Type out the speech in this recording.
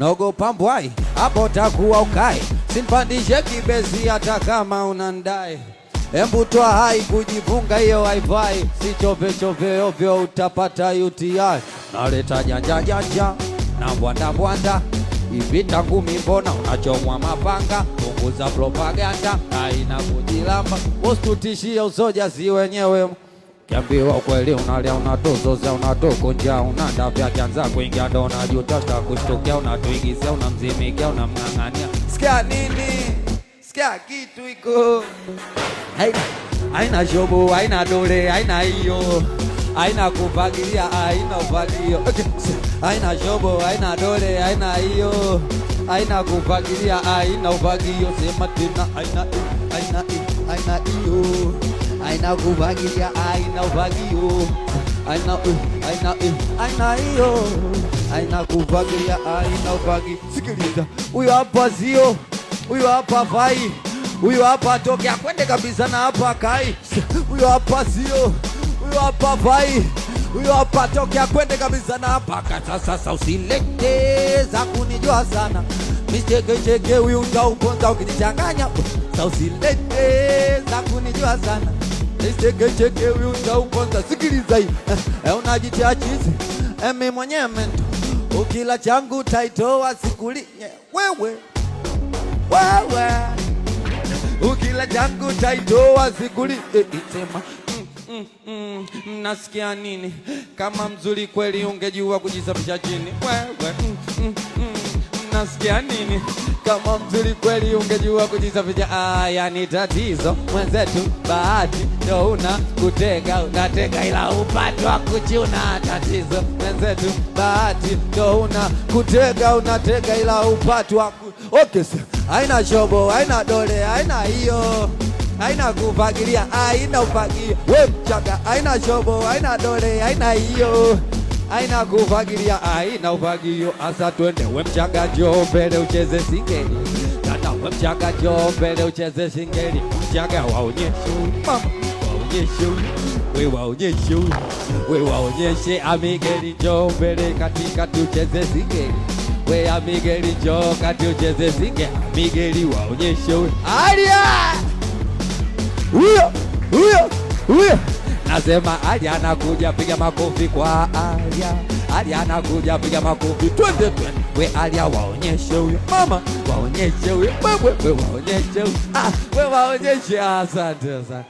Naogopa mbwai, hapo takuwa ukai. Simpandishe kibezi hata kama unandai. Embu toa hai kujivunga hiyo haifai. Si chove chove ovyo utapata UTI. Naleta janja janja na bwanda bwanda. Ipita ngumi mbona unachomwa mapanga. Punguza propaganda haina kujilamba. Usitutishie usoja si wenyewe. Kiambiwa ukweli unalia unatozoza unatokonja unanda vya kianza kuingia ndo unajuta kushtukia unatuigizia unamzimikia unamng'ang'ania. Sikia nini? Sikia kitu iko. Haina shobo, haina dole, haina hiyo. Haina kufagilia, haina ufagio. Haina shobo, haina dole, haina hiyo. Haina kufagilia, haina ufagio. Sema tena haina hiyo. Haina kufagilia, haina ufagio. Haina hiyo. Haina kufagilia, haina ufagio. Sikiliza, huyo hapa sio. Huyo hapa fai. Huyo hapa tokea kwende kabisa na hapa kai. Huyo hapa sio. Huyo hapa fai. Huyo hapa tokea kwende kabisa na hapa kata. Sasa usilete za kunijua sana. Micheke cheke huyu utauponza ukinichanganya. Sasa usilete za kunijua sana. Micheke cheke huyu utauponza. Sikiliza hii. Unajitia chizi. Mimi mwenyewe mento. Ukila changu taitoa sikuli. Wewe. Ukila changu taitoa sikuli. Sema nasikia nini? Kama mzuri kweli ungejua kujisafisha chini. Wewe nasikia nini? Kama mzuri kweli ungejua kujisafisha. Yani tatizo mwenzetu bahati ndo una kutega unatega ila upate wa kuchuna. Tatizo mwenzetu bahati ndo una kutega unatega ila upate wa okay, haina shobo, haina dole, haina hiyo. Haina kufagilia, haina ufagio. We mchaga, haina shobo, haina dole, haina hiyo. Haina kufagilia, haina ufagio. Asa twende, we mchaga njoo mbele ucheze singeli. Tata we mchaga njoo mbele ucheze singeli. Mchaga waonyeshe, mama waonyeshe. We waonyeshe, we waonyeshe. Amigeli njoo mbele katikati ucheze singeli. We amigeli njoo kati ucheze singeli. Amigeli waonyeshe. Alia! Huyo nasema Alia anakuja piga makofi kwa Alia. Alia anakuja piga makofi. Twende. We Alia waonyeshe huyo. Mama waonyeshe huyo. We waonyeshe huyo. We waonyeshe. Asante sana.